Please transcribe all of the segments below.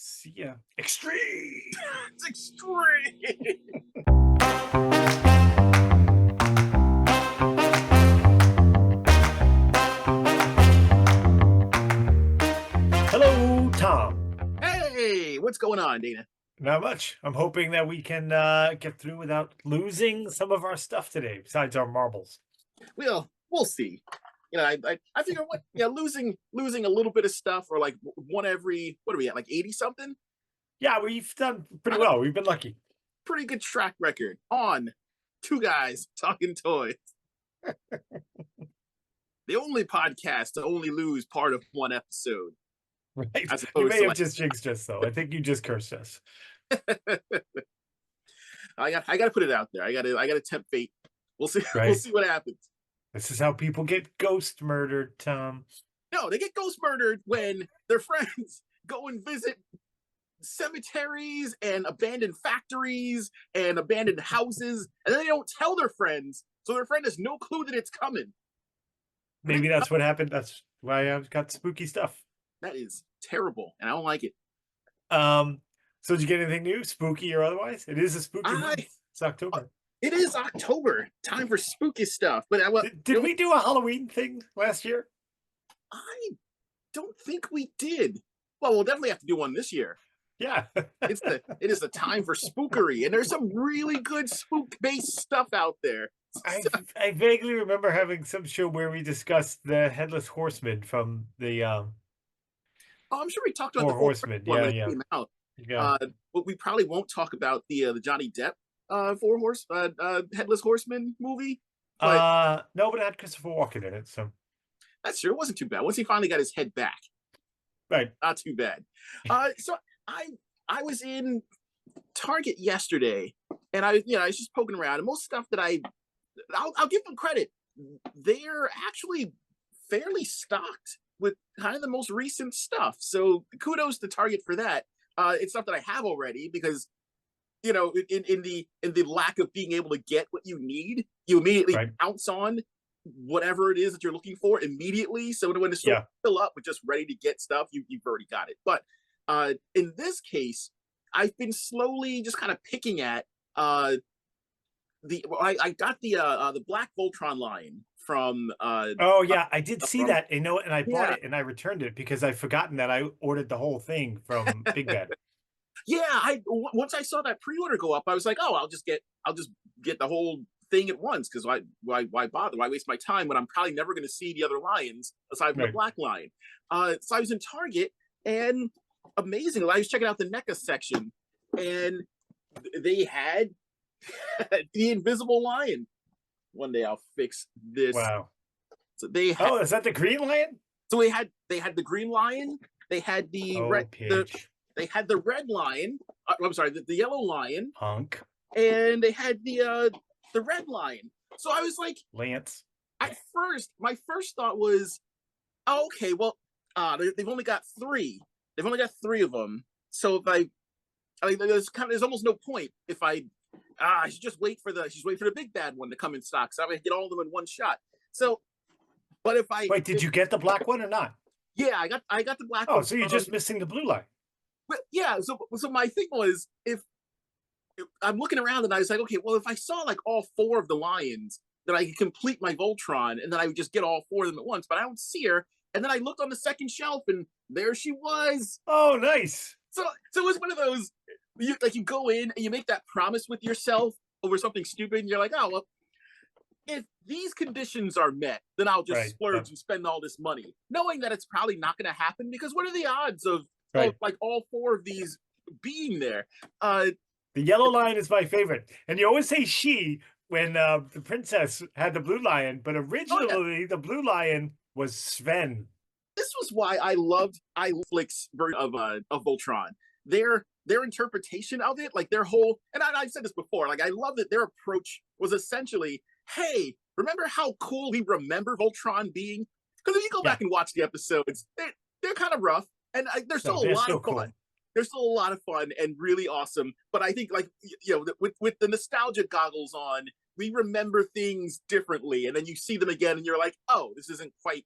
See ya. Extreme. It's extreme. Hello, Tom. Hey, what's going on, Dana? Not much. I'm hoping that we can get through without losing some of our stuff today, besides our marbles. We'll see. I figure losing a little bit of stuff, or like one every, what are we at, like 80 something? Yeah, we've done pretty well. We've been lucky. Pretty good track record on Two Guys Talking Toys. The only podcast to only lose part of one episode. Right. As You opposed may to have like, just jinxed us, though. I think you just cursed us. I got to put it out there. I got to tempt fate. We'll see. Right. We'll see what happens. This is how people get ghost murdered, Tom. No, they get ghost murdered when their friends go and visit cemeteries and abandoned factories and abandoned houses, and then they don't tell their friends, so their friend has no clue that it's coming. Maybe that's what happened. That's why I've got spooky stuff. That is terrible, and I don't like it. So did you get anything new, spooky or otherwise? It is a spooky month. It's October. It is October. Time for spooky stuff. But did we do a Halloween thing last year? I don't think we did. Well, we'll definitely have to do one this year. Yeah. It is the time for spookery, and there's some really good spook-based stuff out there. I vaguely remember having some show where we discussed the Headless Horseman from the Oh, I'm sure we talked about Four the Horsemen. One when Yeah. it came out. Yeah. But we probably won't talk about the Johnny Depp Headless Horseman movie. But no, but it had Christopher Walken in it, so that's true. It wasn't too bad. Once he finally got his head back. Right. Not too bad. So I was in Target yesterday, and I was just poking around, and most stuff that I'll give them credit. They're actually fairly stocked with kind of the most recent stuff. So kudos to Target for that. It's stuff that I have already because, in the lack of being able to get what you need, you immediately pounce on whatever it is that you're looking for immediately. So when the store fill up with just ready to get stuff, you've already got it. But in this case, I've been slowly just kind of picking at I got the Black Voltron line from I did see that, and I bought it and I returned it because I've forgotten that I ordered the whole thing from Big Bad. Yeah, once I saw that pre-order go up, I was like, oh, I'll just get the whole thing at once, because why bother? Why waste my time when I'm probably never going to see the other lions aside from the Black line? So I was in Target, and amazingly, I was checking out the NECA section, and they had the Invisible Lion. One day I'll fix this. Wow. So they had, is that the Green Lion? So they had the Green Lion. They had the red. They had the red lion. I'm sorry, the yellow lion. Hunk. And they had the red lion. So I was like, Lance. At first, my first thought was, oh, okay, well, they've only got 3. They've only got 3 of them. So if there's almost no point if I should just wait for the big bad one to come in stock, so I would get all of them in one shot. So, but if I did you get the black one or not? Yeah, I got the black one. Oh, so you're just missing the blue line. Well, yeah. So my thing was, if I'm looking around and I was like, okay, well, if I saw like all 4 of the lions, then I could complete my Voltron, and then I would just get all 4 of them at once. But I don't see her. And then I looked on the second shelf, and there she was. Oh, nice. So it was one of those, you go in and you make that promise with yourself over something stupid, and you're like, oh, well, if these conditions are met, then I'll just splurge and spend all this money, knowing that it's probably not going to happen, because what are the odds of like all 4 of these being there? The yellow lion is my favorite, and you always say she when the princess had the blue lion, but originally the blue lion was Sven. This was why I loved Flick's version of Voltron. Their interpretation of it, like their whole, and I've said this before, like I love that their approach was essentially, hey, remember how cool we remember Voltron being? Because if you go back and watch the episodes, they're kind of rough, and they're still a lot of fun. Cool. They're still a lot of fun and really awesome. But I think, like, with the nostalgia goggles on, we remember things differently, and then you see them again, and you're like, oh, this isn't quite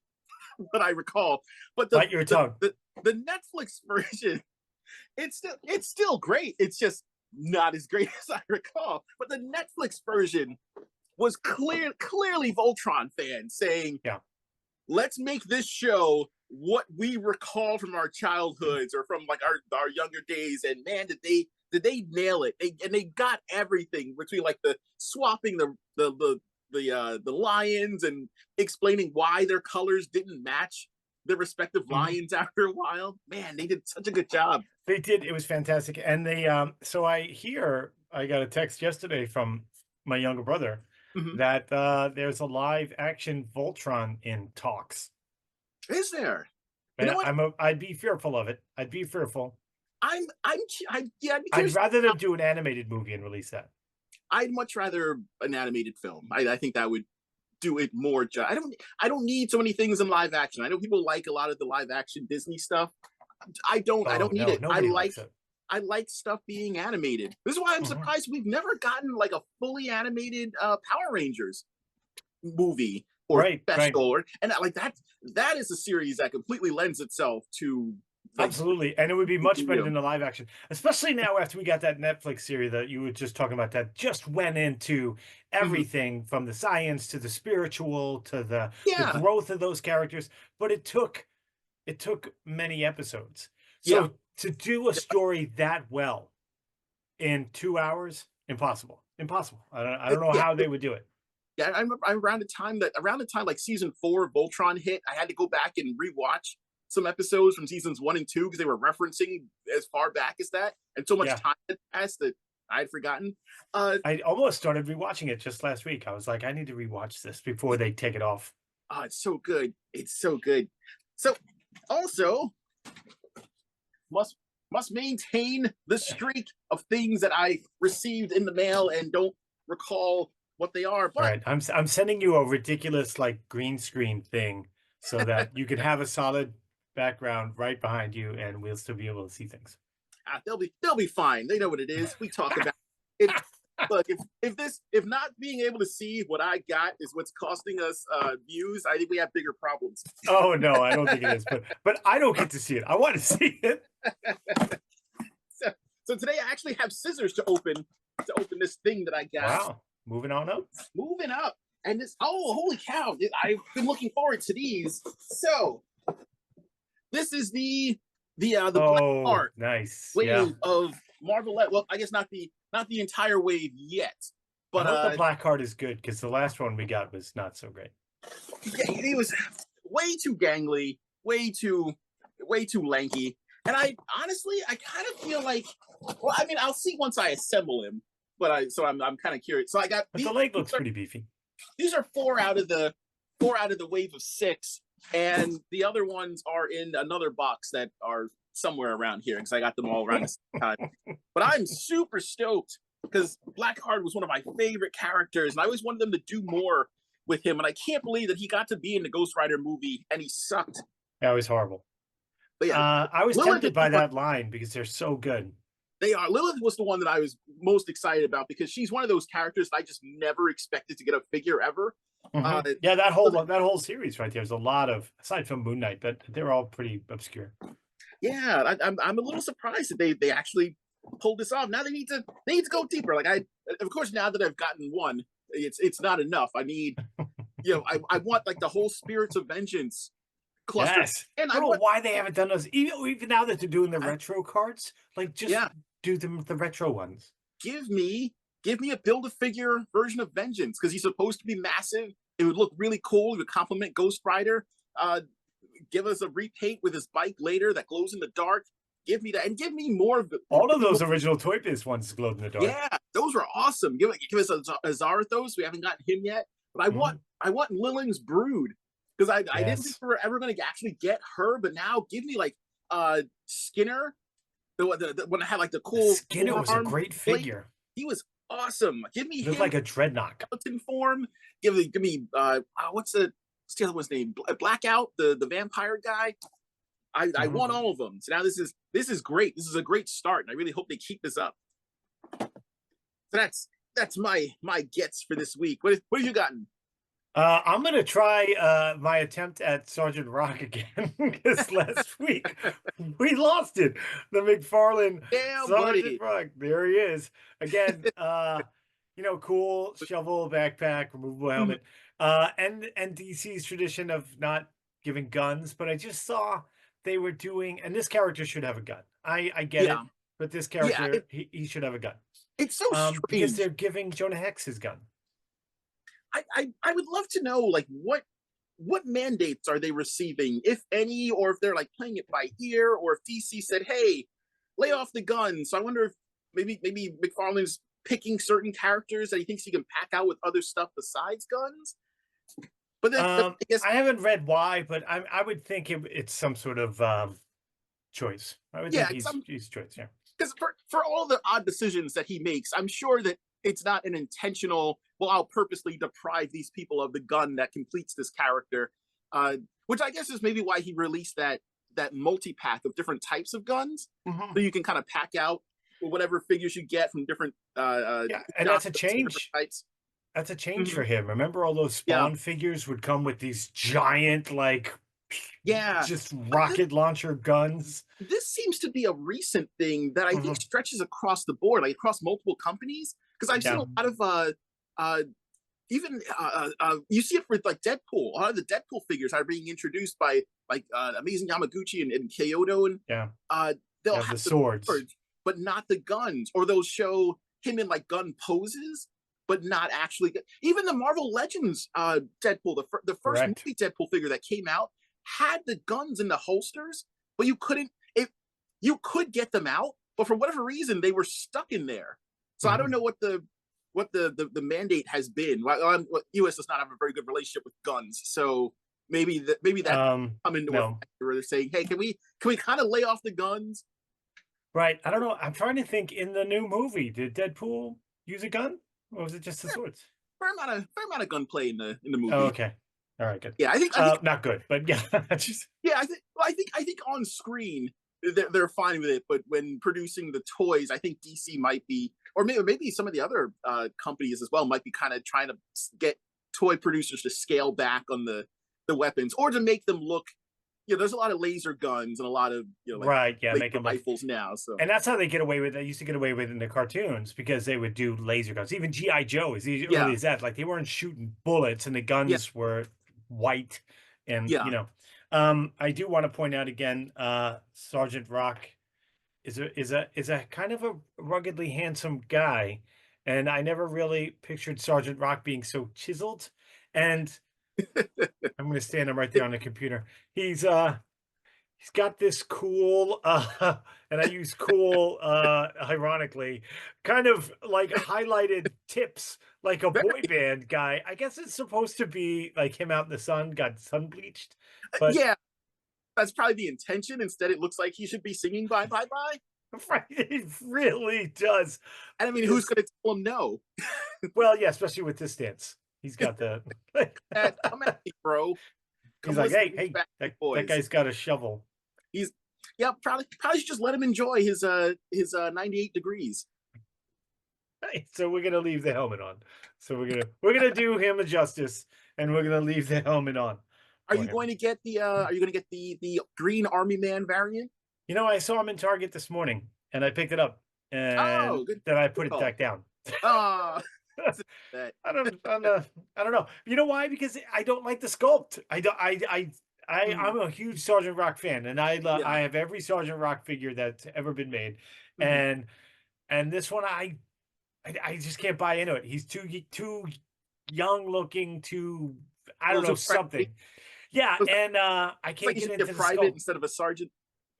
what I recall. But bite your tongue. The Netflix version It's still great. It's just not as great as I recall. But the Netflix version was clearly Voltron fans saying, Yeah. let's make this show what we recall from our childhoods or from like our younger days. And man, did they nail it? They got everything between like the swapping the lions and explaining why their colors didn't match their respective lions after a while. Man, they did such a good job. They did. It was fantastic. And so I got a text yesterday from my younger brother that there's a live action Voltron in talks. Is there? You And know what? I'd be fearful of it. I'd be fearful. Yeah, I'd rather them do an animated movie and release that. I'd much rather an animated film. I think that would do it more. I don't need so many things in live action. I know people like a lot of the live action Disney stuff. I don't need it. I like stuff being animated. This is why I'm surprised we've never gotten like a fully animated Power Rangers movie or special, and like that is a series that completely lends itself to like, absolutely, and it would be much better than the live action, especially now after we got that Netflix series that you were just talking about that just went into everything from the science to the spiritual to the growth of those characters. But it took many episodes. So to do a story that well in 2 hours, impossible. I don't know how they would do it. Yeah, I remember around the time like season 4 of Voltron hit, I had to go back and rewatch some episodes from seasons 1 and 2 because they were referencing as far back as that, and so much time had passed that I had forgotten. I almost started rewatching it just last week. I was like, I need to rewatch this before they take it off. Oh, it's so good. It's so good. So also must maintain the streak of things that I received in the mail and don't recall what they are. But all right, I'm sending you a ridiculous like green screen thing so that you can have a solid background right behind you, and we'll still be able to see things. They'll be fine. They know what it is. We talk about it. Look, if not being able to see what I got is what's costing us views, I think we have bigger problems. Oh no, I don't think it is. But I don't get to see it. I want to see it. So today I actually have scissors to open this thing that I got. Wow. Moving on up. Moving up. And this, oh, holy cow. I've been looking forward to these. So this is the Black Heart wave of Marvelette. Well, I guess not the entire wave yet. But I hope the Black Heart is good because the last one we got was not so great. Yeah, he was way too gangly, way too lanky. And I honestly kind of feel like, well, I mean, I'll see once I assemble him. But I'm kind of curious. So I got the leg looks pretty beefy. These are four out of the wave of 6, and the other ones are in another box that are somewhere around here because I got them all around the same time. But I'm super stoked because Blackheart was one of my favorite characters, and I always wanted them to do more with him. And I can't believe that he got to be in the Ghost Rider movie and he sucked. That was horrible. But yeah, I was tempted by that line because they're so good. They are. Lilith was the one that I was most excited about because she's one of those characters I just never expected to get a figure ever. Yeah, that whole series right there. There's a lot of, aside from Moon Knight, but they're all pretty obscure. Yeah, I'm a little surprised that they actually pulled this off. Now they need to go deeper. Like of course, now that I've gotten one, it's not enough. I need, I want like the whole Spirits of Vengeance cluster. Yes. And I don't know why they haven't done those. Even now that they're doing the retro cards, like just do the retro ones. Give me a Build-A-Figure version of Vengeance because he's supposed to be massive. It would look really cool. It would complement Ghost Rider. Give us a repaint with his bike later that glows in the dark. Give me that, and give me more of all of those original Toy Biz ones glowed in the dark. Yeah, those were awesome. Give us a Zarathos. We haven't gotten him yet, but I want Lillian's Brood because I didn't think we were ever going to actually get her, but now give me like Skinner. The one that had like the cool Skinner was a great figure. He was awesome. Give me him like a dreadnought skeleton form. Give me what's the other one's name? Blackout, the vampire guy. I want all of them. So now this is great. This is a great start, and I really hope they keep this up. So that's my gets for this week. What have you gotten? I'm gonna try my attempt at Sergeant Rock again because last week we lost it. The McFarlane Yeah, Sergeant buddy. Rock. There he is again. Cool shovel, backpack, removable Mhm. helmet. And DC's tradition of not giving guns, but I just saw they were doing, and this character should have a gun. I get it, Yeah, but this yeah. character he should have a gun. It's so Because strange. they're giving Jonah Hex his gun. I would love to know like what mandates are they receiving, if any, or if they're like playing it by ear, or if DC said, "Hey, lay off the gun." So I wonder if maybe McFarlane's picking certain characters that he thinks he can pack out with other stuff besides guns. But then I guess I haven't read why, but I would think it's some sort of choice. I would yeah, think he's choice. Yeah. because for all the odd decisions that he makes, I'm sure that it's not an intentional. Well, I'll purposely deprive these people of the gun that completes this character, uh, which I guess is maybe why he released that multi pack of different types of guns, Hmm. so you can kind of pack out whatever figures you get from different Yeah, and genres that's a and different change. types. That's a change Mm-hmm. for him. Remember all those Yeah, Spawn figures would come with these giant, like, yeah. just But rocket launcher guns. this seems to be a recent thing that I think Hmm. stretches across the board, like across multiple companies. Because I've seen Yeah, a lot of uh, even you see it with like Deadpool. A lot of the Deadpool figures are being introduced by like Amazing Yamaguchi and Kyoto, and yeah, they'll yeah. The have the swords, swords, but not the guns, or they'll show him in like gun poses, but not actually. Even the Marvel Legends Deadpool, the first correct. movie Deadpool figure that came out, had the guns in the holsters, but you couldn't. You could get them out, but for whatever reason, they were stuck in there. So I don't Hmm. know what the mandate has been. U.S. does not have a very good relationship with guns, so maybe that come into effect No, where they're saying, "Hey, can we kind of lay off the guns?" right. I don't know. I'm trying to think. In the new movie, did Deadpool use a gun, or was it just the Fair, swords? fair amount of gunplay in the Oh, movie. okay. All right, good. Yeah, I think Not good, but yeah, just yeah, I think on screen they're fine with it, but when producing the toys, I think DC might be, or maybe some of the other companies as well might be kind of trying to get toy producers to scale back on the weapons, or to make them look. There's a lot of laser guns and a lot of like right. Yeah, make laser them look. rifles now. So And that's how they get away with it. They used to get away with it in the cartoons because they would do laser guns. Even GI Joe, as early yeah, as that, like they weren't shooting bullets, and the yeah, guns were white. And yeah. I do want to point out again, Sergeant Rock is a kind of a ruggedly handsome guy, and I never really pictured Sergeant Rock being so chiseled. And I'm going to stand him right there on the computer. He's got this cool, and I use cool, ironically, kind of like highlighted tips, like a boy band guy. I guess it's supposed to be like him out in the sun, got sun bleached, but Yeah, that's probably the intention. Instead, it looks like he should be singing "Bye Bye Bye." right, it really does. And I mean, who's It's going to tell him no? well, yeah, especially with this stance. He's got the Come at me, bro. he's Come like, listen hey, to these hey, Backstreet that Boys. guy's got a shovel. He's yeah, probably should just let him enjoy his 98 degrees. Right, so we're gonna leave the helmet on. So we're gonna do him a justice, and we're gonna leave the helmet on Are for you him. going to get the Green Army Man variant? I saw him in Target this morning, and I picked it up, and Oh, good. then I Good put it call. back down. Ah, that. I don't know. You know why? Because I don't like the sculpt. I don't. Hmm. I'm a huge Sergeant Rock fan, and Yeah. I have every Sergeant Rock figure that's ever been made, Hmm. and this one I just can't buy into it. He's too young looking, too I A don't little know, too friendly. something. Yeah, Looks and I like can't he get should be a into the private sculpt. instead of a sergeant.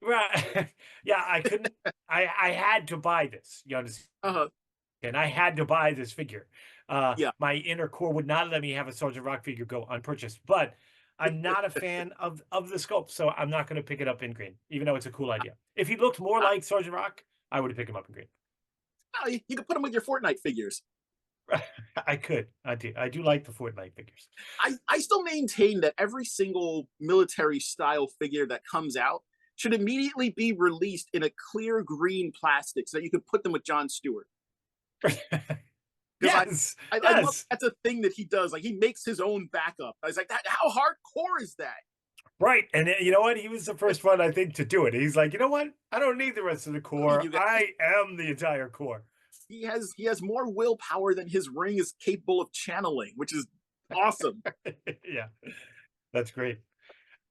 Right. Yeah, I couldn't I had to buy this. You understand? Uh-huh. And I had to buy this figure. Yeah. My inner core would not let me have a Sergeant Rock figure go unpurchased, but I'm not a fan of the sculpt, so I'm not going to pick it up in green, even though it's a cool idea. If he looked more Uh, like Sergeant Rock, I would have picked him up in green. you can put him with your Fortnite figures. I could. I do like the Fortnite figures. I still maintain that every single military style figure that comes out should immediately be released in a clear green plastic so that you could put them with John Stewart. because Yes, I love yes. that's a thing that he does. Like he makes his own backup. I was like, that how hardcore is that? Right, and you know what? He was the first one, I think, to do it. He's like, "You know what? I don't need the rest of the I mean, core. you got I am the entire core." he has more willpower than his ring is capable of channeling, which is awesome. Yeah, that's great.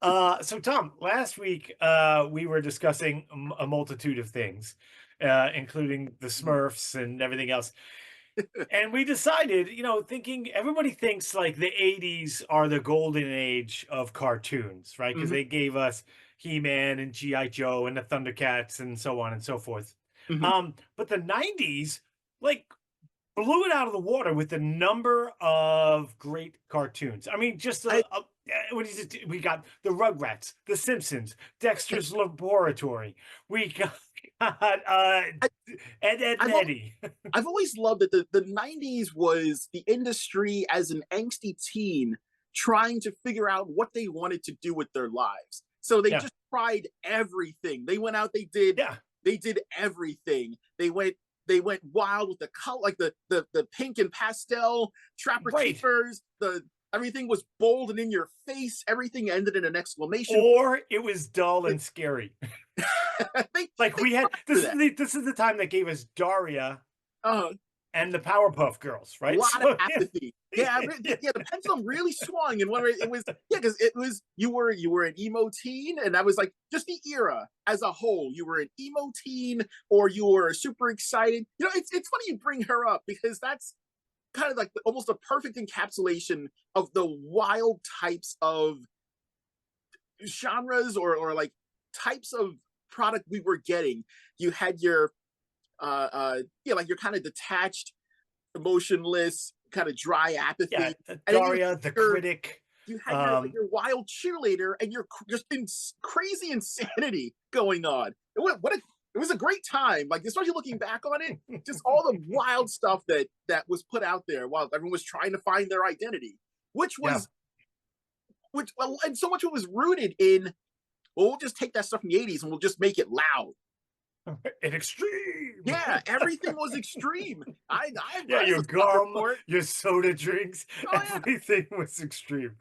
So Tom, last week, we were discussing a multitude of things, including the Smurfs and everything else. And we decided, thinking everybody thinks like the 80s are the golden age of cartoons, right? Because Mhm, they gave us He-Man and G.I. Joe and the Thundercats and so on and so forth. mhm. But the 90s, like, blew it out of the water with the number of great cartoons. I mean, just I what is it? We got the Rugrats, the Simpsons, Dexter's Laboratory. We got I Ed, Ed, and I've Eddie. I've always loved that the 90s was the industry as an angsty teen trying to figure out what they wanted to do with their lives. So they Yeah, just tried everything. They went out, yeah, they did everything. They went wild with the color, like the pink and pastel trapper right. keepers. The everything was bold and in your face. Everything ended in an exclamation. Or it was dull and scary. they Like they we had tried for that. this is the time that gave us Daria Uh, and the Powerpuff Girls, a right? lot of So apathy. Yeah, yeah, yeah, the pendulum really swung, and when it was, yeah, because it was you were an emo teen, and that was like just the era as a whole. You were an emo teen, or you were super excited. It's funny you bring her up because that's kind of like almost a perfect encapsulation of the wild types of genres or like types of product we were getting. You had your yeah, like your kind of detached, emotionless, kind of dry apathy, the and then Daria, the your critic. you had your like Um, your wild cheerleader and your just crazy insanity going on. It was a great time, like especially looking back on it, just all the wild stuff that was put out there while everyone was trying to find their identity, which yeah, was which well, and so much of it was rooted in, well, we'll just take that stuff from the 80s and we'll just make it loud. an extreme. Yeah, everything was extreme. Yeah, I was your a sucker gum, for it. your soda drinks, Oh yeah, everything was extreme.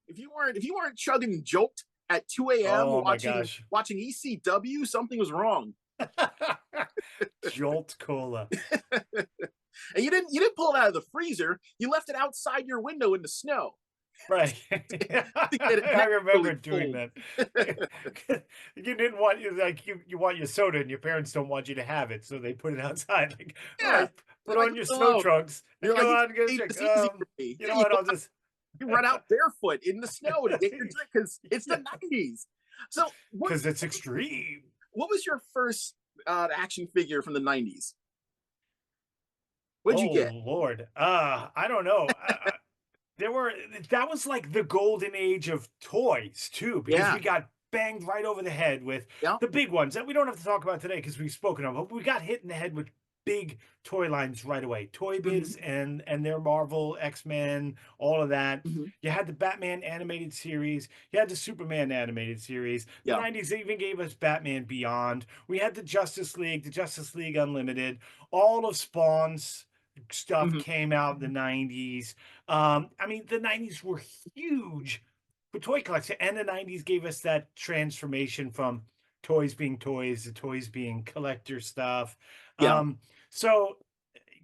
if you weren't chugging Jolt at 2 a.m. Oh my watching gosh. watching ECW, something was wrong. Jolt Cola. And you didn't pull it out of the freezer. You left it outside your window in the snow Right. to get it I naturally remember doing cold. that. You didn't want you want your soda and your parents don't want you to have it, so they put it outside. Like, all Yeah, right, put you're like, on leave your it snow alone. trunks and You're like, go you out and get a made drink. this easy for me. You Yeah, know what? I'll just you run out barefoot in the snow to get your drink because it's the yeah, 90s. So because it's extreme. what was your first action figure from the 90s? What'd you Oh get? Lord. I don't know. There were that was like the golden age of toys too, because Yeah, we got banged right over the head with yeah. the big ones that we don't have to talk about today because we've spoken of, but we got hit in the head with big toy lines right away. Toy Hmm. Biz and their Marvel, X-Men, all of that. Hmm. You had the Batman animated series, you had the Superman animated series. The Yeah. 90s even gave us Batman Beyond. We had the Justice League Unlimited, all of Spawn's stuff Hmm. came out in the 90s. I mean, the 90s were huge for toy collection, and the 90s gave us that transformation from toys being toys to toys being collector stuff. Yeah. Um, so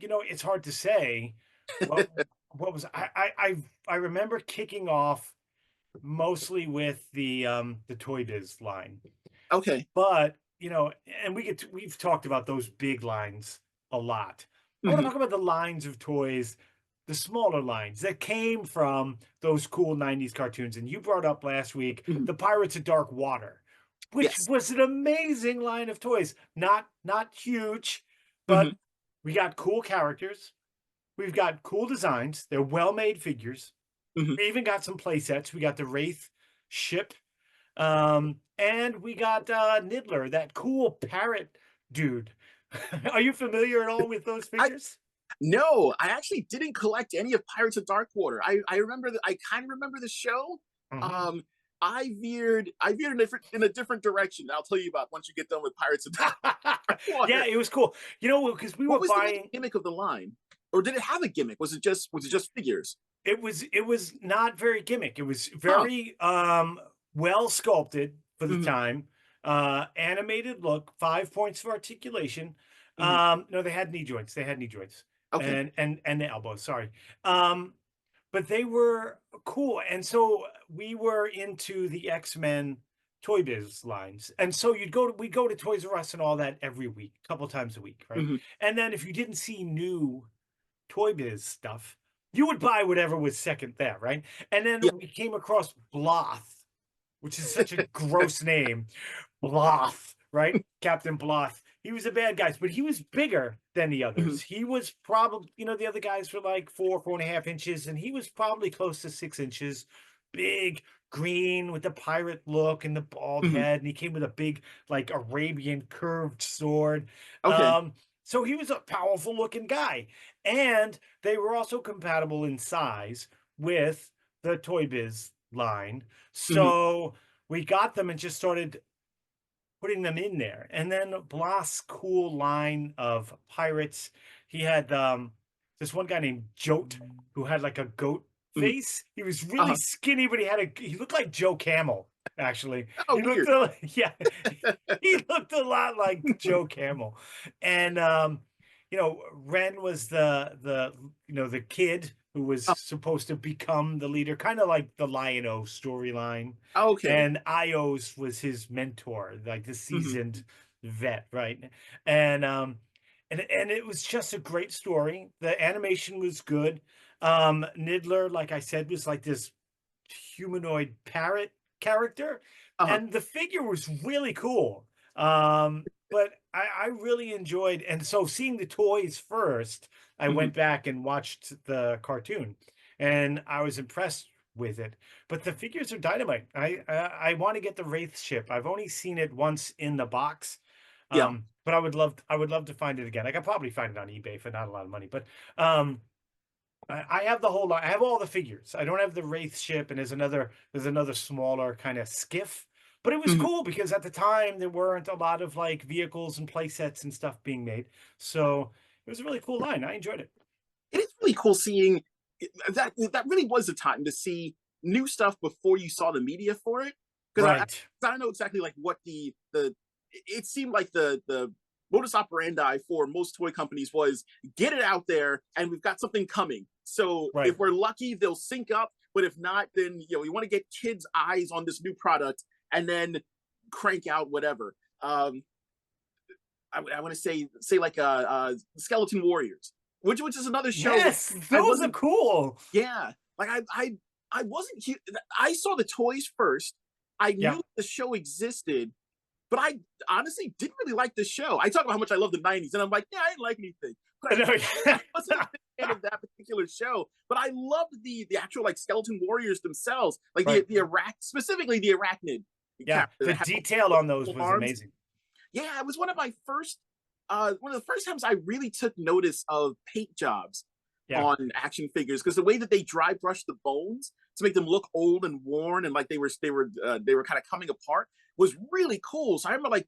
it's hard to say what what was I remember kicking off mostly with the Toy Biz line. Okay. But, and we've talked about those big lines a lot. I want to Hmm. talk about the lines of toys, the smaller lines that came from those cool 90s cartoons. And you brought up last week Hmm. the Pirates of Dark Water, which Yes. was an amazing line of toys. Not huge, Hmm. but we got cool characters. We've got cool designs. They're well-made figures. Hmm. We even got some play sets. We got the Wraith ship, and we got Niddler, that cool parrot dude. Are you familiar at all with those I figures? No, I actually didn't collect any of Pirates of Darkwater. I remember that I kind of remember the show. Hmm. Um, I veered in a different direction. I'll tell you about once you get done with Pirates of Yeah, Darkwater. it was cool. Because we What were was the main buying. gimmick of the line? or did it have a gimmick? Was it just figures? It was not very gimmick. It was Huh. very well sculpted for the Hmm. time. Animated look, 5 points for articulation. Hmm. No, they had knee joints. They had knee joints Okay. and the elbows. Sorry. Um, but they were cool. And so we were into the X-Men Toy Biz lines. And so we go to Toys R Us and all that every week, a couple times a week, right? Hmm. And then if you didn't see new Toy Biz stuff, you would buy whatever was second there, right? And Yeah. then we came across Bloth, which is such a gross name. Bloth, right? Captain Bloth. He was a bad guy, but he was bigger than the Hmm. others. He was probably, the other guys were like 4.5 inches, and he was probably close to 6 inches. Big, green with the pirate look and the bald Hmm. head, and he came with a big, like Arabian curved sword. Okay. So he was a powerful looking guy, and they were also compatible in size with the Toy Biz line. Hmm. So we got them and just started putting them in there. And then Bloss' cool line of pirates. He had this one guy named Jote who had like a goat Hmm. face. He was really Uh-huh. skinny, but he looked like Joe Camel, actually. Oh, He looked weird. yeah, he looked a lot like Joe Camel. And Ren was the kid who was Oh, supposed to become the leader, kind of like the Lion-O storyline. okay. And Ios was his mentor, like the Hmm. seasoned vet, right? And and it was just a great story. The animation was good. Niddler, like I said, was like this humanoid parrot character, Uh-huh. and the figure was really cool. But I really enjoyed, and so seeing the toys first, I Hmm. went back and watched the cartoon, and I was impressed with it. But the figures are dynamite. I want to get the Wraith ship. I've only seen it once in the box, Yeah. but I would love to find it again. I could probably find it on eBay for not a lot of money, but um, I have the whole lot. I have all the figures. I don't have the Wraith ship, and there's another smaller kind of skiff. But it was Hmm. cool because at the time there weren't a lot of like vehicles and play sets and stuff being made. So it was a really cool line. I enjoyed it. It is really cool seeing that. That really was the time to see new stuff before you saw the media for it. Because Right. I don't know exactly like what the it seemed like the modus operandi for most toy companies was get it out there and we've got something coming. So Right. if we're lucky, they'll sync up. But if not, then we want to get kids' eyes on this new product and then crank out whatever. I want to say like Skeleton Warriors, which is another show which Yes, I those are wasn't. cool. Yeah, like I wasn't. I saw the toys first. I Yeah. knew the show existed, but I honestly didn't really like the show. I talk about how much I love the '90s, and I'm like, yeah, I didn't like anything. But I wasn't a big fan of that particular show. But I loved the actual like Skeleton Warriors themselves, like Right. specifically the arachnid Yeah. character The that had detail on those the was arms. amazing. Yeah, it was one of the first times I really took notice of paint jobs Yeah. on action figures because the way that they dry brush the bones to make them look old and worn and like they were kind of coming apart was really cool. So I remember like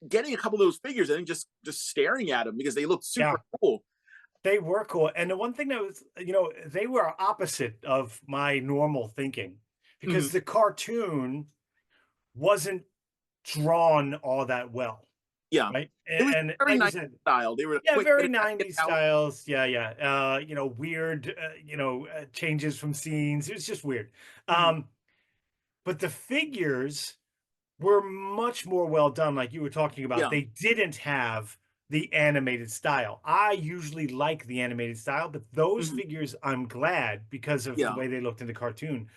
getting a couple of those figures and just staring at them because they looked super Yeah. cool. They were cool. And the one thing that was, they were opposite of my normal thinking Hmm. because the cartoon wasn't drawn all that well, Yeah, right? it was And very like you nice said, style. They were yeah, quick, get very it out, get 90s out. styles. Yeah, yeah. Weird, changes from scenes. It was just weird. Hmm. Um, but the figures were much more well done, like you were talking about. Yeah. They didn't have the animated style. I usually like the animated style, but those Hmm. figures, I'm glad because of the Yeah. way they looked in the cartoon,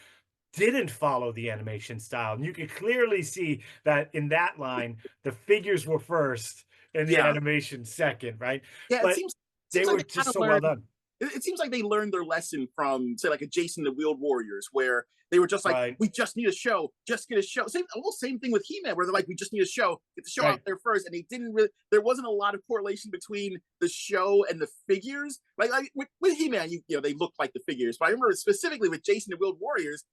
didn't follow the animation style. And you could clearly see that in that line, the figures were first and the Yeah. animation second, right? Yeah. It But seems they like were they kind just of so well learned. done. It seems like they learned their lesson from, say, like a Jason the Wheeled Warriors, where they were just like, Right, we just need a show, just get a show. Almost same thing with He-Man, where they're like, we just need a show, get the show out right. there first. And they didn't really, there wasn't a lot of correlation between the show and the figures. Like with He-Man, they looked like the figures. But I remember specifically with Jason the Wheeled Warriors,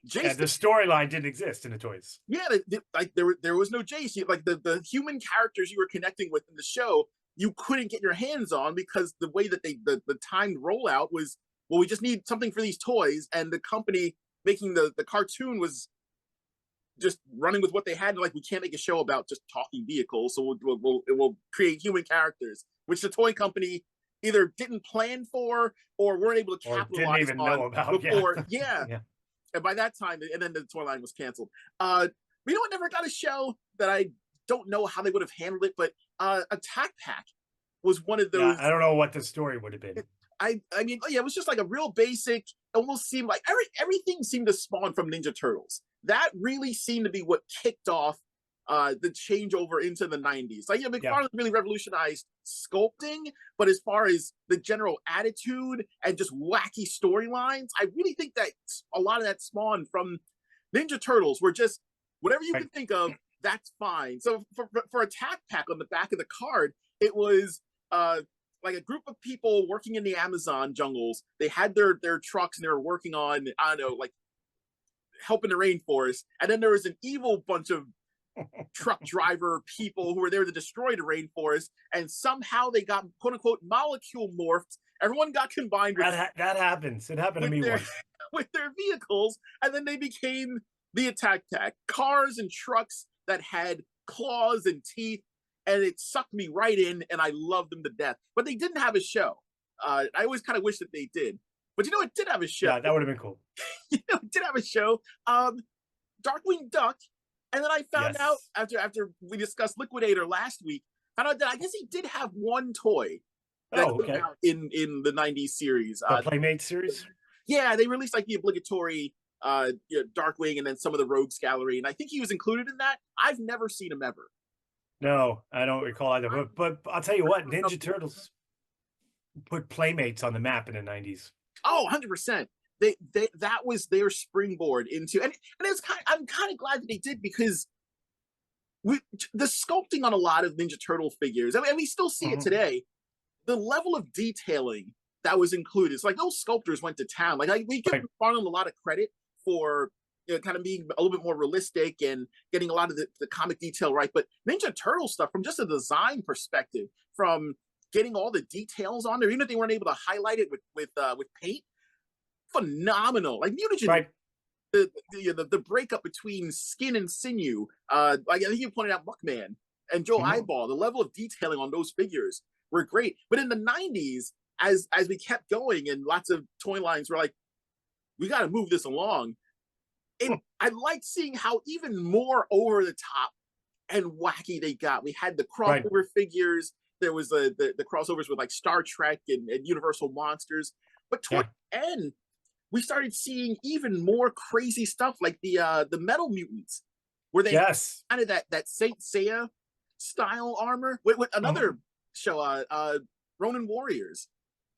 Yeah, Jason, the storyline didn't exist in the toys. yeah, like there was no Jason. Like the human characters you were connecting with in the show you couldn't get your hands on because the way that the timed rollout was, well, we just need something for these toys, and the company making the cartoon was just running with what they had. Like, we can't make a show about just talking vehicles, so we'll create human characters, which the toy company either didn't plan for or weren't able to Or didn't capitalize even on know about. before. Yeah. Yeah. Yeah. And by that time, and then the toy line was canceled. We know, it never got a show that I don't know how they would have handled it, but Attack Pack was one of Yeah, those. I don't know what the story would have been. I mean, yeah, it was just like a real basic. Almost seemed like everything seemed to spawn from Ninja Turtles. That really seemed to be what kicked off the changeover into the 90s. Like, yeah, McFarlane really revolutionized sculpting, but as far as the general attitude and just wacky storylines, I really think that a lot of that spawned from Ninja Turtles, were just whatever you can think of, that's fine. So for Attack Pack, on the back of the card, it was like a group of people working in the Amazon jungles. They had their trucks and they were working on, I don't know, like helping the rainforest. And then there was an evil bunch of truck driver people who were there to destroy the rainforest. And somehow they got, quote unquote, molecule morphed. Everyone got combined with that happens. It happened to me once. with their vehicles. And then they became the Attack Pack. Cars and trucks that had claws and teeth. And it sucked me right in, and I loved them to death. But they didn't have a show. I always kind of wish that they did. But you know, it did have a show. Yeah, that would have been cool. You know, it did have a show. Darkwing Duck. And then I found out after we discussed Liquidator last week, found out that I guess he did have one toy that came out in the 90s series. The Playmate series? Yeah, they released like the obligatory Darkwing and then some of the Rogues Gallery. And I think he was included in that. I've never seen him ever. No, I don't recall either. But I'll tell you what, Ninja Turtles put Playmates on the map in the 90s. Oh, 100%. That was their springboard into, and it was I'm kind of glad that they did, because the sculpting on a lot of Ninja Turtle figures, I mean, we still see it today. The level of detailing that was included, it's like those sculptors went to town. Like we give Farnham a lot of credit for, you know, kind of being a little bit more realistic and getting a lot of the comic detail right. But Ninja Turtle stuff, from just a design perspective, from getting all the details on there, even if they weren't able to highlight it with paint, phenomenal. Like Mutagen, the breakup between skin and sinew. Like I think you pointed out Muckman and Joe Eyeball, the level of detailing on those figures were great. But in the 90s, as we kept going and lots of toy lines were like, we got to move this along. I liked seeing how even more over the top and wacky they got. We had the crossover figures. There was the crossovers with like Star Trek and Universal Monsters. But toward the end, we started seeing even more crazy stuff, like the Metal Mutants, where they kind of that Saint Seiya style armor with another show, Ronin Warriors.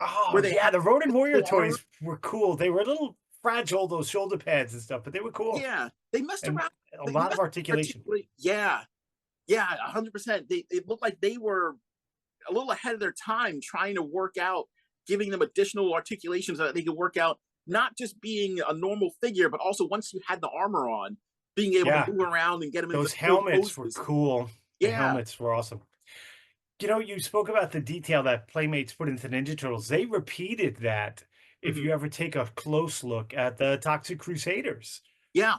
Oh, where they the Ronin Warrior toys were cool. They were a little fragile, those shoulder pads and stuff, but they were cool. Yeah, they messed around. A lot of articulation. Yeah, 100%. It looked like they were a little ahead of their time, trying to work out, giving them additional articulations so that they could work out not just being a normal figure, but also once you had the armor on, being able to move around and get them. Those helmets were cool. Yeah, the helmets were awesome. You know, you spoke about the detail that Playmates put into Ninja Turtles. They repeated that. If you ever take a close look at the Toxic Crusaders. Yeah.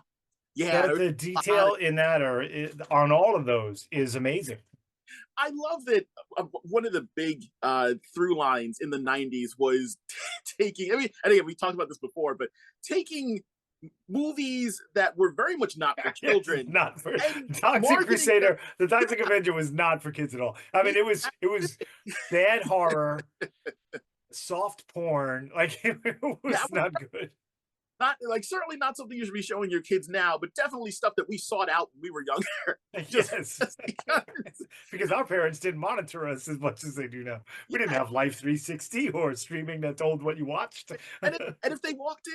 The detail in that, or on all of those, is amazing. I love that one of the big through lines in the 90s was taking, I mean, and again, we talked about this before, but taking movies that were very much not for children. Not for Toxic Crusader. The Toxic Avenger was not for kids at all. I mean, it was bad horror, soft porn. Like, it was not good. Not like, certainly not something you should be showing your kids now, but definitely stuff that we sought out when we were younger. Because our parents didn't monitor us as much as they do now. We didn't have Life 360 or streaming that told what you watched. and if they walked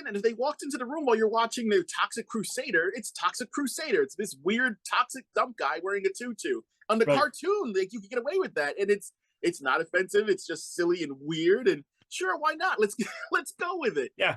into the room while you're watching the Toxic Crusader, it's Toxic Crusader. It's this weird toxic dump guy wearing a tutu. On the cartoon, like, you can get away with that, and it's not offensive. It's just silly and weird, and sure, why not? Let's go with it. Yeah.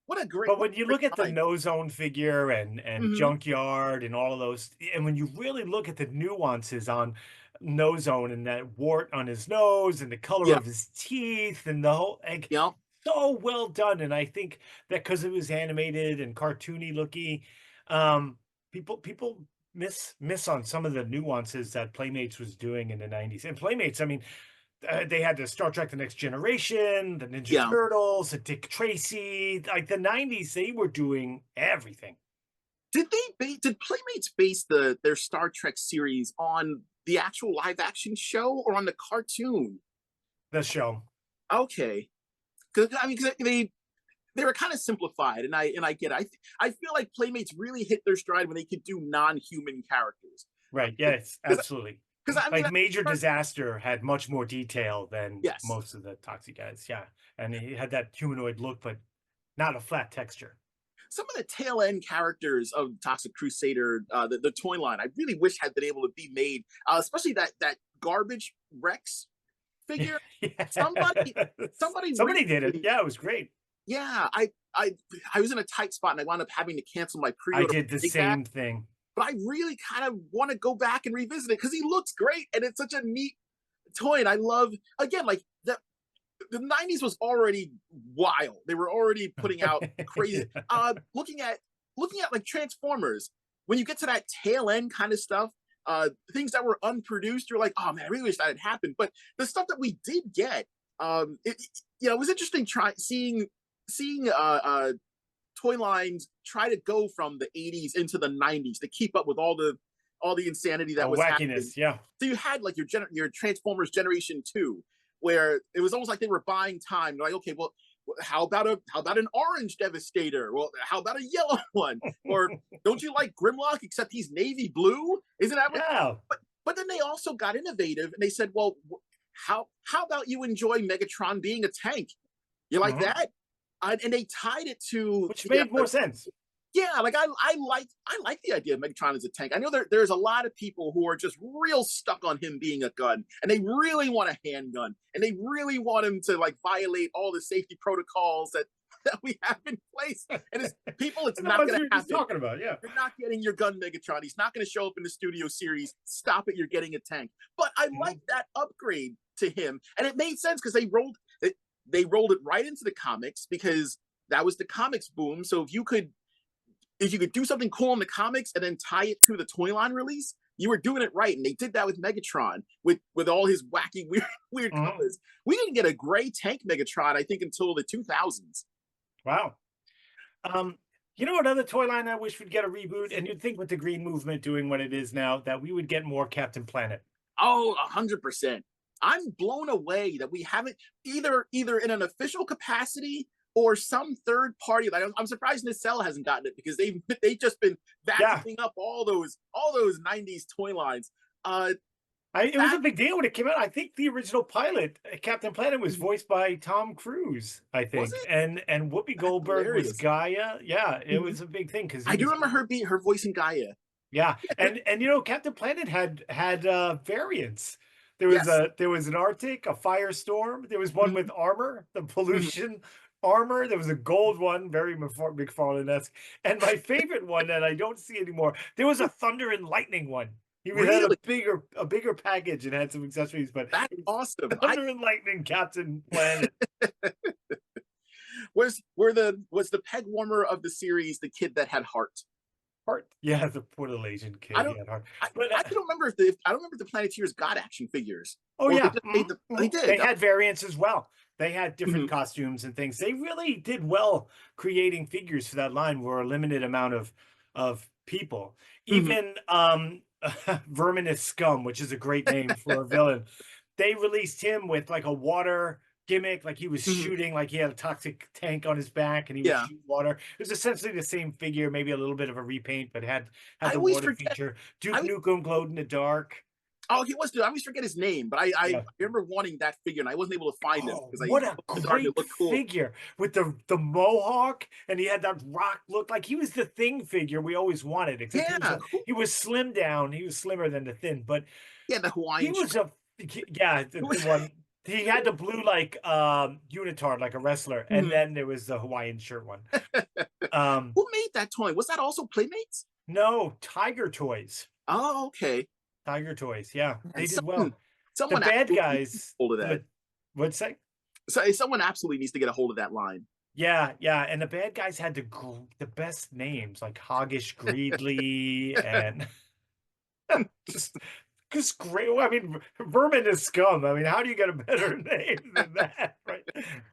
What a great. But when you look at the No Zone figure and Junkyard and all of those, and when you really look at the nuances on nose zone and that wart on his nose and the color Yeah. of his teeth and the whole like Yeah. so well done. And I think that because it was animated and cartoony looky, um, people miss on some of the nuances that Playmates was doing in the 90s. And Playmates, I mean, they had the Star Trek: The Next Generation, the Ninja Yeah. Turtles, the Dick Tracy. Like the 90s, they were doing everything. Did Playmates base their Star Trek series on the actual live action show or on the cartoon? The show. Okay, because I mean, 'cause they were kind of simplified, and I get it. I feel like Playmates really hit their stride when they could do non-human characters. Right. Yes, absolutely. Because I mean, Like Major Disaster had much more detail than yes, most of the Toxic guys. Yeah. And he had that humanoid look, but not a flat texture. some of the tail end characters of Toxic Crusader, the toy line, I really wish had been able to be made, especially that garbage Rex figure. Somebody, Yeah. somebody Somebody did it. really, Yeah, it was great. yeah. I was in a tight spot and I wound up having to cancel my I pre-order. did the That, same thing. but I really kind of want to go back and revisit it because he looks great and it's such a neat toy. And I love again like the 90s was already wild. They were already putting out crazy looking at like Transformers, when you get to that tail end kind of stuff, things that were unproduced, you're like, oh man, I really wish that had happened. But the stuff that we did get, it was interesting seeing toy lines try to go from the 80s into the 90s to keep up with all the insanity The that was happening. wackiness. Yeah. So you had like your Transformers Generation 2, where it was almost like they were buying time. They're like, okay, well, how about an orange Devastator? Well, how about a yellow one? Or don't you like Grimlock except he's navy blue? Isn't that what? Yeah. But then they also got innovative and they said, well, how about you enjoy Megatron being a tank? You like Mhm. that? And they tied it to Which made more sense. yeah, like I like the idea of Megatron as a tank. I know there's a lot of people who are just real stuck on him being a gun, and they really want a handgun, and they really want him to like violate all the safety protocols that we have in place. And it's people, it's And not that's what going to we were just happen. talking about. Yeah. You're not getting your gun, Megatron. He's not going to show up in the studio series. Stop it. You're getting a tank. But I like Mhm. that upgrade to him, and it made sense because they rolled it right into the comics because that was the comics boom. So if you could do something cool in the comics and then tie it to the toy line release, you were doing it right. And they did that with Megatron with all his wacky, weird Mhm. colors. We didn't get a gray tank Megatron, I think, until the 2000s. Wow. Um, you know another toy line I wish would get a reboot, and you'd think with the green movement doing what it is now that we would get more Captain Planet. Oh, 100%. I'm blown away that we haven't either in an official capacity or some third party. Like I'm surprised Nacelle hasn't gotten it because they've just been Yeah. vacuuming up all those 90s toy lines. Uh, It was a that big deal when it came out. I think the original pilot, Captain Planet, was voiced by Tom Cruise, I was think, it? and Whoopi That's Goldberg was hilarious. Gaia. Yeah, it Mhm. was a big thing because he I do was remember her voice in Gaia. yeah, and you know Captain Planet had variants. Yes. There was an Arctic, a Firestorm. There was one Mhm, with armor, the mhm. pollution armor. There was a gold one, very McFarlane-esque. And my favorite one that I don't see anymore. There was a Thunder and Lightning one. He had Really? a bigger package and had some accessories, but That's it awesome. was I Thunder and Lightning Captain Planet. was the peg warmer of the series the kid that had heart. Heart. Yeah, the Puerto Asian I kid. He don't had heart. I, But I don't remember if the Planeteers got action figures oh or if they yeah, just made they they did. had variants as well. They had different Mhm, costumes and things. They really did well creating figures for that line. Were a limited amount of people. mhm. Even Verminous Scum, which is a great name for a villain. They released him with like a water gimmick, like he was Mhm. shooting, like he had a toxic tank on his back and he would Yeah. shoot water. It was essentially the same figure, maybe a little bit of a repaint, but had I the always water forget. feature. I Duke always, Nukem glowed in the dark. oh, he was. Dude, I always forget his name, but I Yeah. remember wanting that figure and I wasn't able to find him Oh, because I what a was starting to great look cool. figure with the mohawk, and he had that rock look like he was the Thing figure we always wanted, except Yeah. he was slim down. He was slimmer than the Thin, but Yeah, the he Hawaiian was shirt. a yeah, Who the was one he had the blue like unitard like a wrestler, and Mhm. then there was the Hawaiian shirt one. Um, Who made that toy? Was that also Playmates? no, Tiger Toys. Oh, okay. Tiger Toys. Yeah, And they did well. The someone bad absolutely guys. hold of that. What'd say? So someone absolutely needs to get a hold of that line. Yeah, yeah, and the bad guys had the best names like Hoggish Greedley and just great. I mean, Vermin is scum. I mean, how do you get a better name than that, right?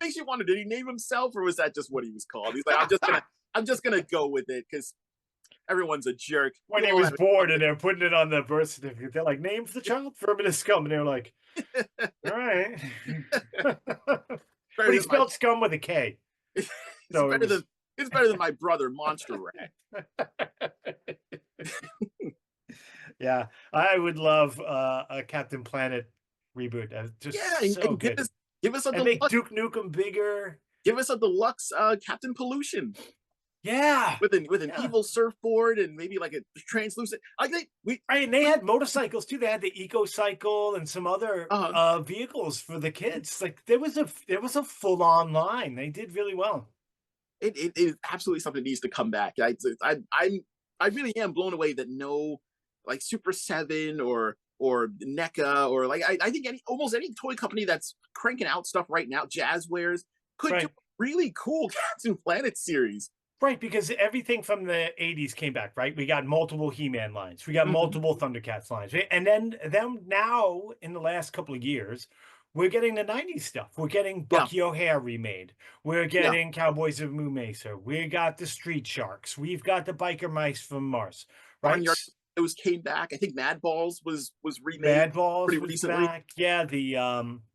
Makes you wonder, did he name himself or was that just what he was called? He's like, I'm just gonna go with it because everyone's a jerk. When he was born and they're putting it on the birth certificate, they're like, name for the child, Vermin is scum, and they're like, all right. But he spelled scum with a K. So it's better than my brother, Monster Rat. Yeah, I would love a Captain Planet reboot. Just so good. Give us a and make Duke Nukem bigger. Give us a deluxe Captain Pollution. Yeah, with an evil surfboard and maybe like a translucent. Like and they had motorcycles too. They had the Eco Cycle and some other vehicles for the kids. Like there was a full on line. They did really well. It is absolutely something that needs to come back. I really am blown away that no like Super 7 or NECA or like I think almost any toy company that's cranking out stuff right now, Jazzwares, could do a really cool Captain Planet series. Right, because everything from the 80s came back, right? We got multiple He-Man lines. We got multiple Thundercats lines. And then now, in the last couple of years, we're getting the 90s stuff. We're getting Bucky O'Hare remade. We're getting Cowboys of Moo Mesa. We got the Street Sharks. We've got the Biker Mice from Mars, right? Those came back. I think Mad Balls was remade. Mad Balls pretty was recently. back. Yeah, the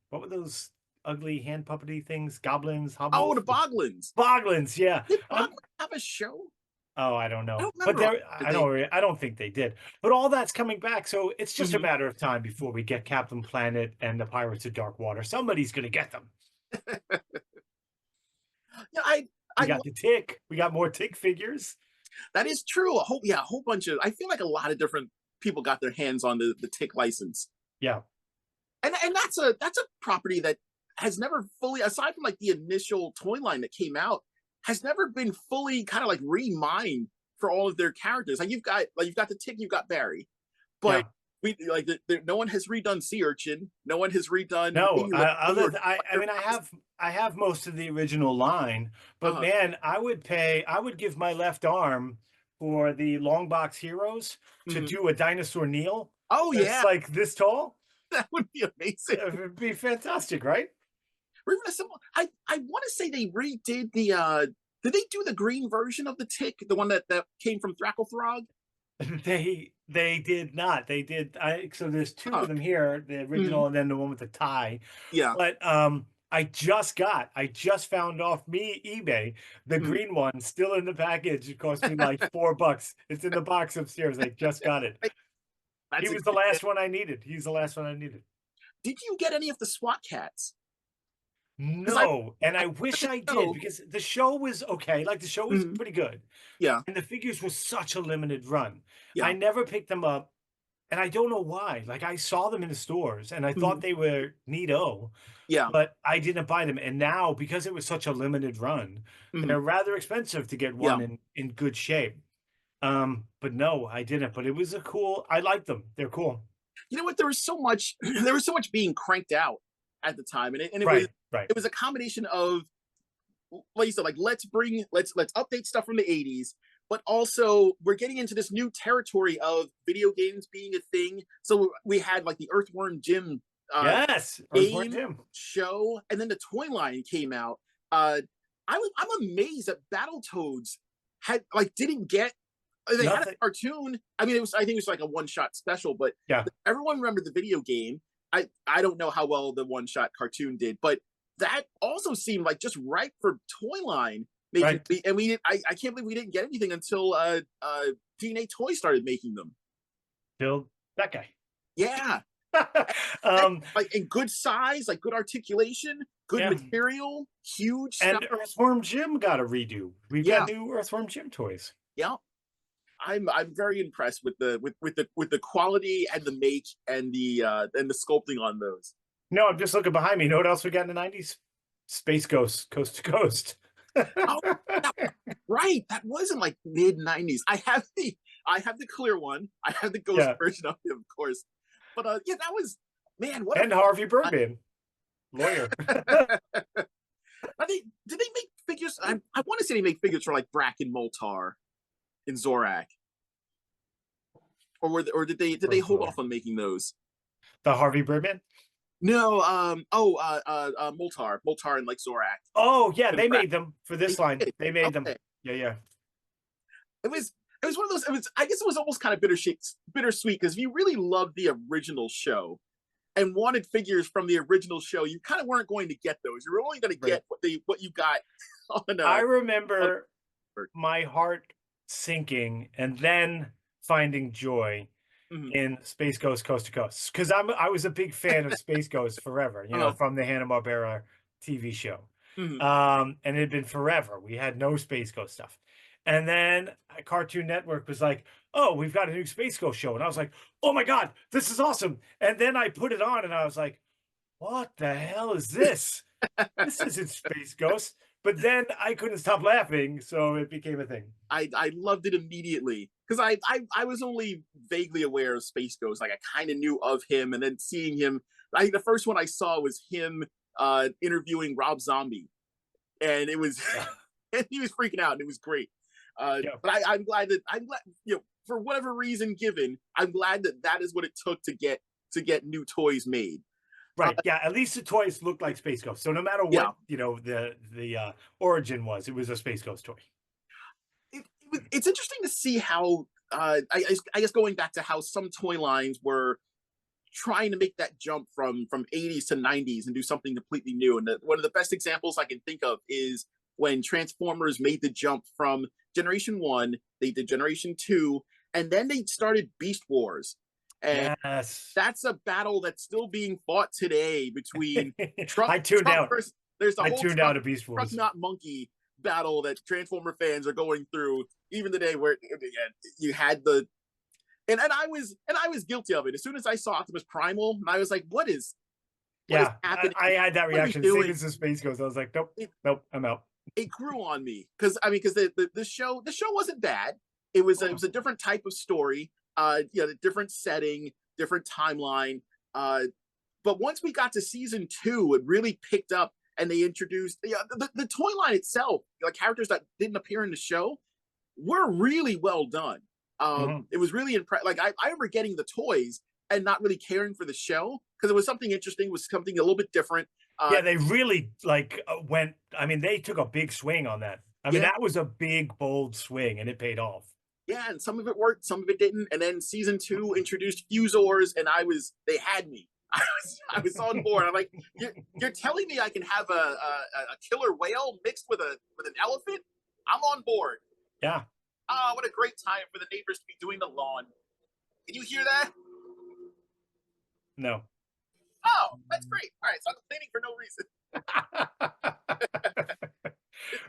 what were those ugly hand puppety things? Goblins, hobbles? Oh, the Boglins. Boglins, yeah. Did Boglins have a show? Oh, I don't know. I don't think they did. But all that's coming back, so it's just a matter of time before we get Captain Planet and the Pirates of Dark Water. Somebody's gonna get them. Yeah, we got the Tick. We got more Tick figures. That is true. A whole bunch of. I feel like a lot of different people got their hands on the Tick license. Yeah, and that's a property that has never fully, aside from like the initial toy line that came out, has never been fully kind of like remined for all of their characters. Like you've got the Tick, you've got Barry, but we like no one has redone Sea Urchin. No one has redone. No, I have most of the original line, but man, I would give my left arm for the long box heroes to do a dinosaur kneel. Oh yeah, like this tall. That would be amazing. It would be fantastic, right? Or even a simple. I want to say they redid the. Did they do the green version of the Tick, the one that came from Thrackle Throg? They did not. They did. So there's two of them here, the original and then the one with the tie. Yeah. But I just found off eBay the green one still in the package. It cost me like $4. It's in the box upstairs. I just got it. He was the last one I needed. He's the last one I needed. Did you get any of the SWAT cats? No, and I wish I did because the show was okay. Like the show was pretty good. Yeah. And the figures were such a limited run. Yeah. I never picked them up. And I don't know why. Like I saw them in the stores and I thought they were neato. Yeah. But I didn't buy them. And now because it was such a limited run, they're rather expensive to get one in good shape. But no, I didn't. But it was I like them. They're cool. You know what? There was so much being cranked out at the time. And it was a combination of, like you said, like let's update stuff from the 80s, but also we're getting into this new territory of video games being a thing. So we had like the Earthworm Jim Earthworm Jim show, and then the toy line came out. I'm amazed that Battletoads didn't get. They had a cartoon. I mean, I think it was like a one-shot special, but everyone remembered the video game. I don't know how well the one-shot cartoon did, but that also seemed like just right for toy line. I can't believe we didn't get anything until DNA Toys started making them. Still that guy. Yeah. Like in good size, like good articulation, good material, huge stuff. And Earthworm Jim got a redo. We've got new Earthworm Jim toys. Yeah. I'm very impressed with the quality and the make and the sculpting on those. No, I'm just looking behind me. You know what else we got in the 90s? Space Ghost, Coast to Coast. Right. That wasn't like mid 90s. I have I have the clear one. I have the ghost Yeah. version of him, of course. But yeah, that was, man, what And a Harvey Birdman, lawyer. did they make figures? I want to say they make figures for like Bracken Moltar and Zorak, or did they hold off on making those? The Harvey Birdman? No, Moltar and like Zorak. Oh yeah, And they made them for this line. They made them. Okay. Yeah, yeah. It was one of those. It was, I guess it was almost kind of bittersweet because if you really loved the original show and wanted figures from the original show, you kind of weren't going to get those. You were only going to get what you got on. I remember my heart sinking and then finding joy in Space Ghost Coast to Coast, because I was a big fan of Space Ghost forever, you know, from the Hanna-Barbera TV show. And it had been forever. We had no Space Ghost stuff. And then Cartoon Network was like, oh, we've got a new Space Ghost show. And I was like, oh my God, this is awesome. And then I put it on and I was like, what the hell is this? This isn't Space Ghost. But then I couldn't stop laughing, so it became a thing. I loved it immediately because I was only vaguely aware of Space Ghost. Like, I kind of knew of him, and then seeing him, I think the first one I saw was him interviewing Rob Zombie, and it was and he was freaking out, and it was great. But I'm glad, you know, for whatever reason given, I'm glad that is what it took to get new toys made. Right. Yeah. At least the toys looked like Space Ghost. So no matter what, you know, the origin was, it was a Space Ghost toy. It's interesting to see how, I guess going back to how some toy lines were trying to make that jump from 80s to 90s and do something completely new. And one of the best examples I can think of is when Transformers made the jump from Generation 1, they did Generation 2, and then they started Beast Wars. And that's a battle that's still being fought today between truck. I tuned out. There's a whole tuned out of Beast Wars. Truck not monkey battle that Transformer fans are going through even today, where you had the and I was guilty of it. As soon as I saw Optimus Primal, and I was like, what is happening? I had that reaction. Same as the Space Ghost. I was like, nope, I'm out. It grew on me because the show wasn't bad. It was a different type of story. You know, a different setting, different timeline. But once we got to season 2, it really picked up, and they introduced the toy line itself, like characters that didn't appear in the show, were really well done. It was really impressive. Like I remember getting the toys and not really caring for the show because it was something interesting, was something a little bit different. Yeah, they really went. I mean, they took a big swing on that. I mean, that was a big, bold swing, and it paid off. Yeah, and some of it worked, some of it didn't. And then season 2 introduced Fusors, and they had me. I was on board. I'm like, you're telling me I can have a killer whale mixed with an elephant? I'm on board. Yeah. Oh, what a great time for the neighbors to be doing the lawn. Can you hear that? No. Oh, that's great. All right, so I'm complaining for no reason.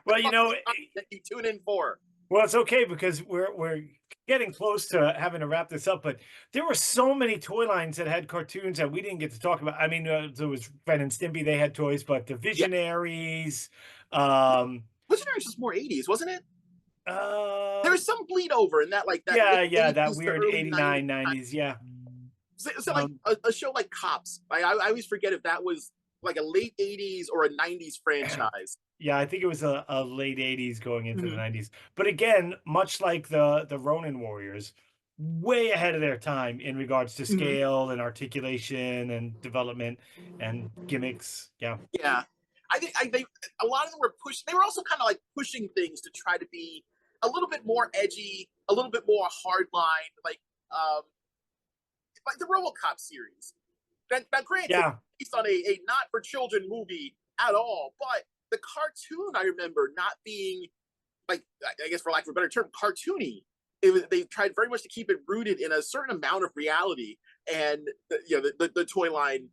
Well, you know, that you tune in for. Well, it's okay because we're getting close to having to wrap this up, but there were so many toy lines that had cartoons that we didn't get to talk about. I mean, there was Ren and Stimpy, they had toys, but the Visionaries. Visionaries was more 80s, wasn't it? There was some bleed over in that, like that. Yeah, that weird 89, 90s, yeah. So like a show like Cops. I always forget if that was like a late 80s or a 90s franchise. Yeah, I think it was a late 80s going into the 90s. But again, much like the Ronin Warriors, way ahead of their time in regards to scale and articulation and development and gimmicks. Yeah. Yeah. I think a lot of them were pushing. They were also kind of like pushing things to try to be a little bit more edgy, a little bit more hardline, like the RoboCop series. Now granted, based on a not for children movie at all, but the cartoon I remember not being, like, I guess for lack of a better term, cartoony. They tried very much to keep it rooted in a certain amount of reality, and the toy line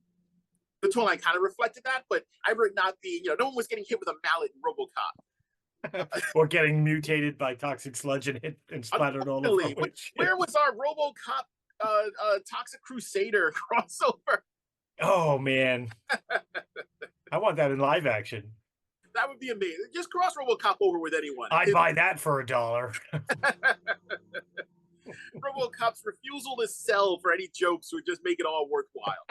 kind of reflected that. But I remember it not being, no one was getting hit with a mallet in RoboCop, or getting mutated by toxic sludge and splattered all over. Where was our RoboCop Toxic Crusader crossover? Oh man, I want that in live action. That would be amazing. Just cross RoboCop over with anyone. I'd buy that for $1. RoboCop's refusal to sell for any jokes would just make it all worthwhile.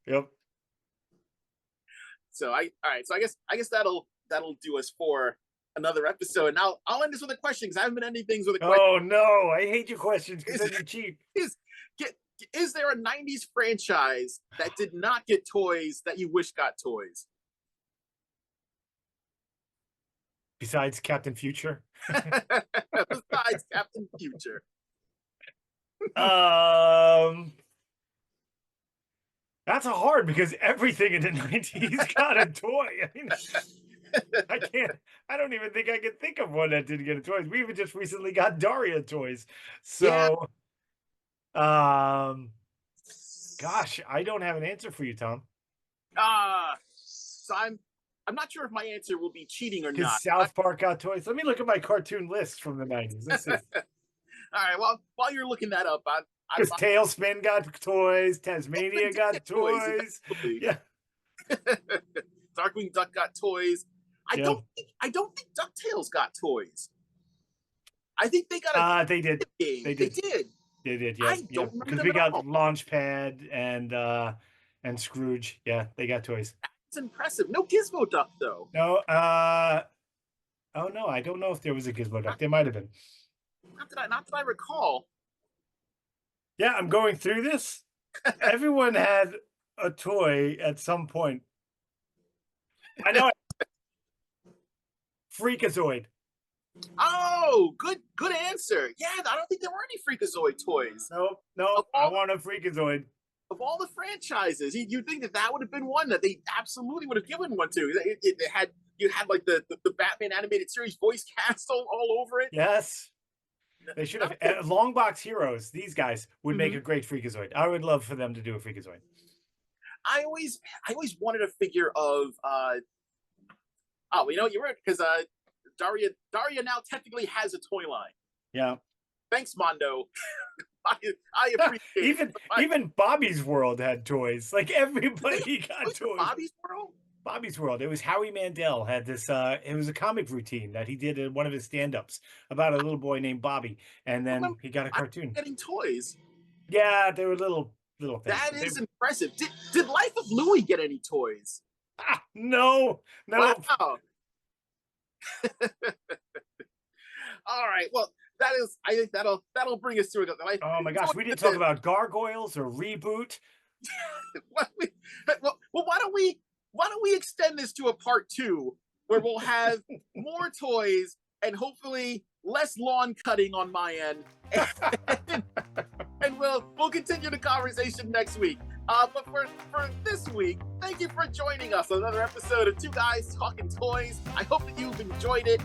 Yep. So all right. So I guess that'll do us for another episode. And I'll end this with a question, because I haven't been ending things with a question. Oh no, I hate your questions because then you're cheap. Is there a 90s franchise that did not get toys that you wish got toys? Besides Captain Future? Besides Captain Future. That's a hard, because everything in the 90s got a toy. I mean, I don't even think I can think of one that didn't get a toy. We even just recently got Daria toys. So, gosh, I don't have an answer for you, Tom. So I'm not sure if my answer will be cheating or not. Because South Park got toys. Let me look at my cartoon list from the 90s. This is... All right, well, while you're looking that up, because Tailspin got toys, Tasmania got toys. Yeah. Darkwing Duck got toys. I don't think DuckTales got toys. I think they got a they did. Game. They did. They did, yeah. Because we got Launchpad and Scrooge. Yeah, they got toys. That's impressive. No Gizmo Duck though. No, oh no, I don't know if there was a Gizmo Duck. There might have been. Not that I recall. Yeah, I'm going through this. Everyone had a toy at some point. I know it. Freakazoid. Oh, good answer. Yeah, I don't think there were any Freakazoid toys. No, I want a Freakazoid. Of all the franchises, you'd think that would have been one that they absolutely would have given one to. You had like the Batman animated series voice cast all over it. Yes. They should have. Long Box Heroes, these guys would make a great Freakazoid. I would love for them to do a Freakazoid. I always wanted a figure of you're right, because Daria now technically has a toy line. Yeah. Thanks, Mondo. I appreciate even Bobby's World had toys. Like everybody got toys. Bobby's World? Bobby's World. It was Howie Mandel had this. It was a comic routine that he did in one of his stand-ups about a little boy named Bobby, and then he got a cartoon. Getting toys. Yeah, they were little things. That is impressive. Did Life of Louie get any toys? No. Wow. All right. Well, I think that'll bring us to it. Oh my gosh, we didn't talk about Gargoyles or Reboot. Well, why don't we extend this to a part 2 where we'll have more toys and hopefully less lawn cutting on my end, and we'll continue the conversation next week. But for this week, thank you for joining us on another episode of Two Guys Talking Toys. I hope that you've enjoyed it.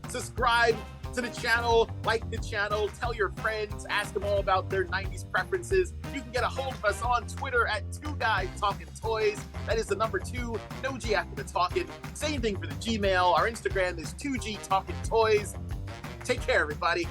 Subscribe to the channel, like the channel, tell your friends, ask them all about their 90s preferences. You can get a hold of us on Twitter at Two Guys Talking Toys. That is the number 2, no G after the talking. Same thing for the Gmail. Our Instagram is 2G Talking Toys. Take care, everybody.